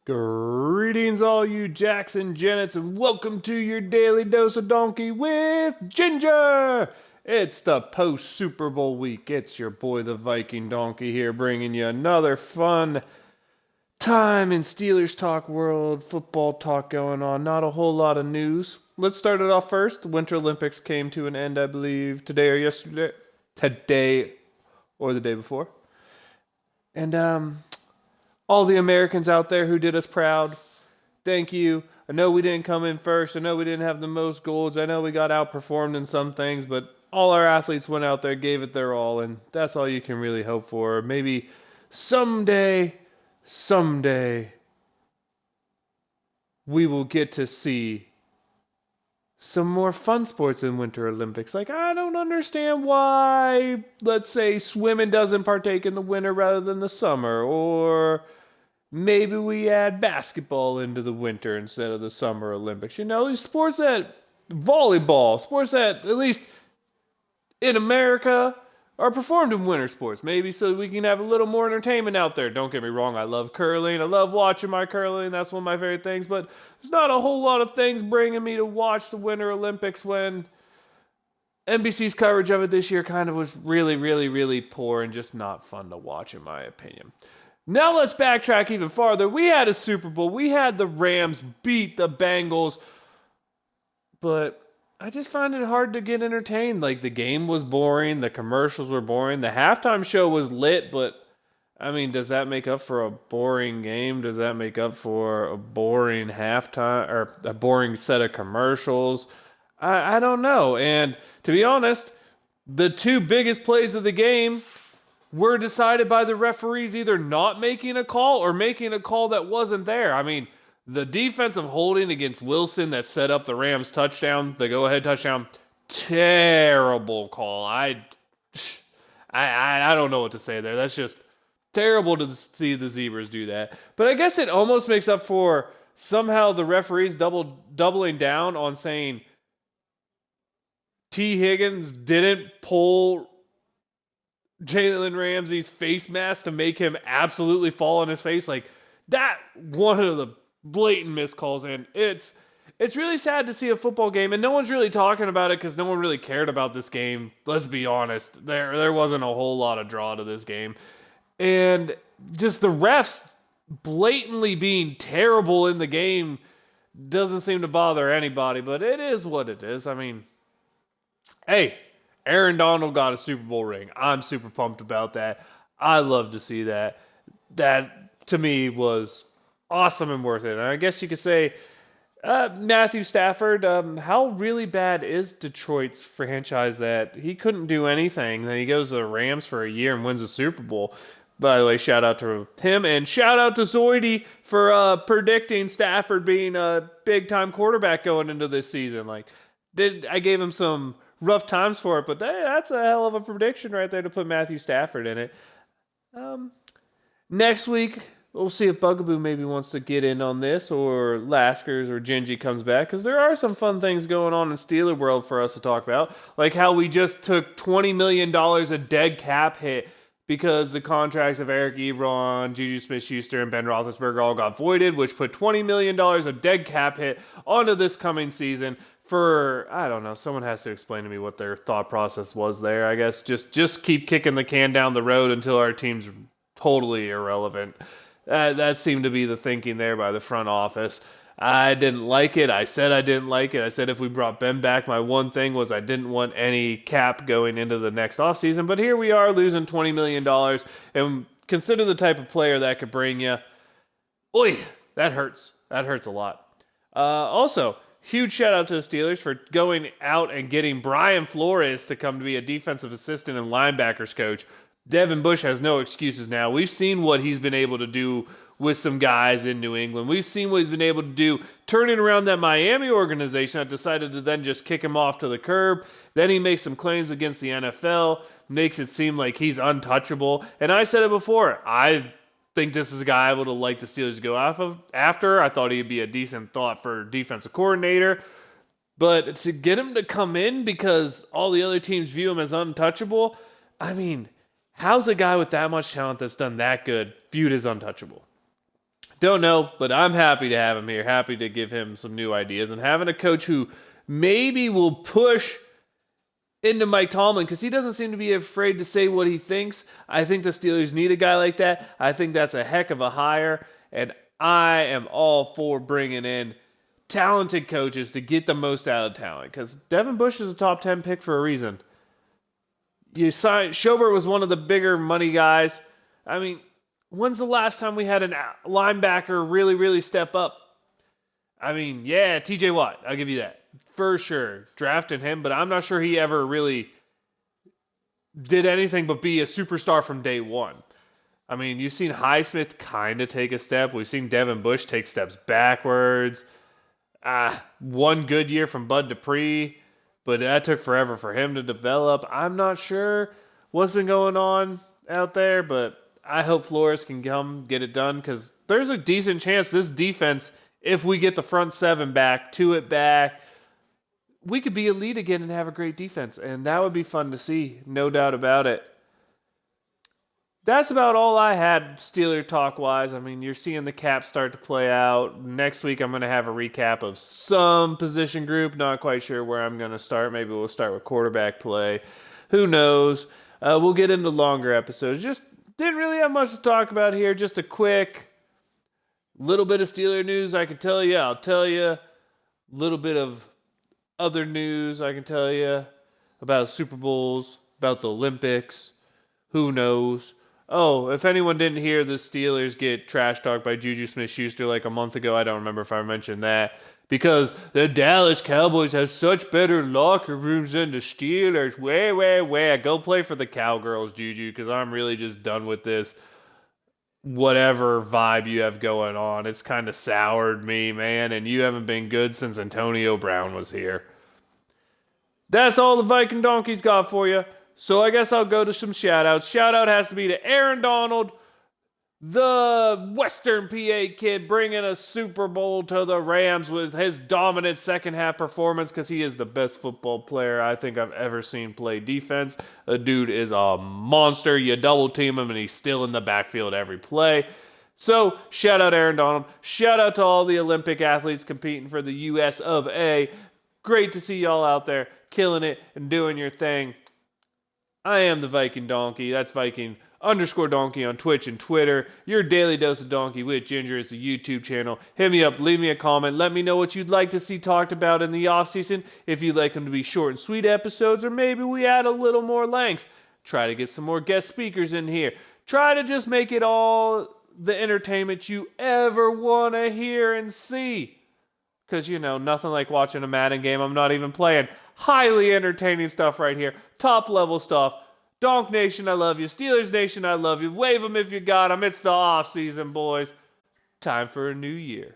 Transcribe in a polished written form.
Greetings, all you Jackson Jennets, and welcome to your daily dose of donkey with Ginger. It's the post Super Bowl week. It's your boy, the Viking Donkey, here, bringing you another fun time in Steelers talk world, football talk going on. Not a whole lot of news. Let's start it off first. The Winter Olympics came to an end, I believe, today or yesterday. Today or the day before. And all the Americans out there who did us proud, thank you. I know we didn't come in first. I know we didn't have the most golds. I know we got outperformed in some things, but all our athletes went out there, gave it their all, and that's all you can really hope for. Maybe someday, we will get to see some more fun sports in Winter Olympics. Like, I don't understand why, let's say, swimming doesn't partake in the winter rather than the summer, or maybe we add basketball into the winter instead of the summer Olympics. You know, these sports that, volleyball, sports that, at least in America, are performed in winter sports. Maybe so we can have a little more entertainment out there. Don't get me wrong, I love curling. I love watching my curling. That's one of my favorite things. But there's not a whole lot of things bringing me to watch the Winter Olympics when NBC's coverage of it this year kind of was really poor and just not fun to watch, in my opinion. Now let's backtrack even farther. We had a Super Bowl. We had the Rams beat the Bengals. But I just find it hard to get entertained. Like, the game was boring. The commercials were boring. The halftime show was lit, but, I mean, does that make up for a boring game? Does that make up for a boring halftime or a boring set of commercials? I don't know. And to be honest, the two biggest plays of the game were decided by the referees either not making a call or making a call that wasn't there. I mean, the defensive holding against Wilson that set up the Rams touchdown, the go-ahead touchdown, terrible call. I don't know what to say there. That's just terrible to see the Zebras do that. But I guess it almost makes up for somehow the referees doubling down on saying T. Higgins didn't pull Jalen Ramsey's face mask to make him absolutely fall on his face. Like, that one of the blatant miscalls, and it's really sad to see a football game, and no one's really talking about it because no one really cared about this game. Let's be honest, there wasn't a whole lot of draw to this game, and just the refs blatantly being terrible in the game doesn't seem to bother anybody. But it is what it is. I mean, hey, Aaron Donald got a Super Bowl ring. I'm super pumped about that. I love to see that. That to me was awesome and worth it. And I guess you could say, Matthew Stafford, how really bad is Detroit's franchise that he couldn't do anything? Then he goes to the Rams for a year and wins a Super Bowl. By the way, shout out to him, and shout out to Zoidie for predicting Stafford being a big-time quarterback going into this season. Like, I gave him some rough times for it, but that's a hell of a prediction right there to put Matthew Stafford in it. Next week, we'll see if Bugaboo maybe wants to get in on this, or Laskers or Gingy comes back, because there are some fun things going on in Steeler world for us to talk about, like how we just took $20 million a dead cap hit because the contracts of Eric Ebron, Juju Smith-Schuster, and Ben Roethlisberger all got voided, which put $20 million of dead cap hit onto this coming season for, I don't know, someone has to explain to me what their thought process was there. I guess just keep kicking the can down the road until our team's totally irrelevant. That seemed to be the thinking there by the front office. I didn't like it. I said I didn't like it. I said if we brought Ben back, my one thing was I didn't want any cap going into the next offseason. But here we are losing $20 million. And consider the type of player that could bring you. Oy, that hurts. That hurts a lot. Also, huge shout out to the Steelers for going out and getting Brian Flores to come to be a defensive assistant and linebackers coach. Devin Bush has no excuses now. We've seen what he's been able to do with some guys in New England. We've seen what he's been able to do turning around that Miami organization that decided to then just kick him off to the curb. Then he makes some claims against the NFL, makes it seem like he's untouchable. And I said it before, I think this is a guy I would have liked the Steelers to go off of after. I thought he'd be a decent thought for defensive coordinator. But to get him to come in because all the other teams view him as untouchable, I mean, how's a guy with that much talent that's done that good viewed as untouchable? Don't know, but I'm happy to have him here. Happy to give him some new ideas and having a coach who maybe will push into Mike Tomlin because he doesn't seem to be afraid to say what he thinks. I think the Steelers need a guy like that. I think that's a heck of a hire, and I am all for bringing in talented coaches to get the most out of talent because Devin Bush is a top 10 pick for a reason. Schobert was one of the bigger money guys. I mean, when's the last time we had a linebacker really step up? I mean, yeah, TJ Watt. I'll give you that. For sure. Drafted him, but I'm not sure he ever really did anything but be a superstar from day one. I mean, you've seen Highsmith kind of take a step. We've seen Devin Bush take steps backwards. One good year from Bud Dupree, but that took forever for him to develop. I'm not sure what's been going on out there, but I hope Flores can come get it done because there's a decent chance this defense, if we get the front seven back, to it back, we could be elite again and have a great defense, and that would be fun to see, no doubt about it. That's about all I had Steeler talk-wise. I mean, you're seeing the cap start to play out. Next week, I'm going to have a recap of some position group. Not quite sure where I'm going to start. Maybe we'll start with quarterback play. Who knows? We'll get into longer episodes. Just didn't really have much to talk about here. Just a quick little bit of Steeler news I can tell you. I'll tell you a little bit of other news I can tell you about Super Bowls, about the Olympics. Who knows? Oh, if anyone didn't hear the Steelers get trash talked by Juju Smith-Schuster like a month ago, I don't remember if I mentioned that. Because the Dallas Cowboys have such better locker rooms than the Steelers. Where? Go play for the Cowgirls, Juju, because I'm really just done with this whatever vibe you have going on. It's kind of soured me, man, and you haven't been good since Antonio Brown was here. That's all the Viking Donkeys got for you. So I guess I'll go to some shout-outs. Shout-out has to be to Aaron Donald, the Western PA kid, bringing a Super Bowl to the Rams with his dominant second-half performance because he is the best football player I think I've ever seen play defense. The dude is a monster. You double-team him, and he's still in the backfield every play. So, shout-out Aaron Donald. Shout-out to all the Olympic athletes competing for the U.S. of A. Great to see y'all out there killing it and doing your thing. I am the Viking Donkey. That's Viking_Donkey on Twitch and Twitter. Your Daily Dose of Donkey with Ginger is the YouTube channel. Hit me up, leave me a comment. Let me know what you'd like to see talked about in the offseason. If you'd like them to be short and sweet episodes, or maybe we add a little more length. Try to get some more guest speakers in here. Try to just make it all the entertainment you ever want to hear and see. Because, nothing like watching a Madden game I'm not even playing. Highly entertaining stuff right here. Top level stuff. Donk Nation, I love you. Steelers Nation, I love you. Wave them if you got them. It's the off season, boys. Time for a new year.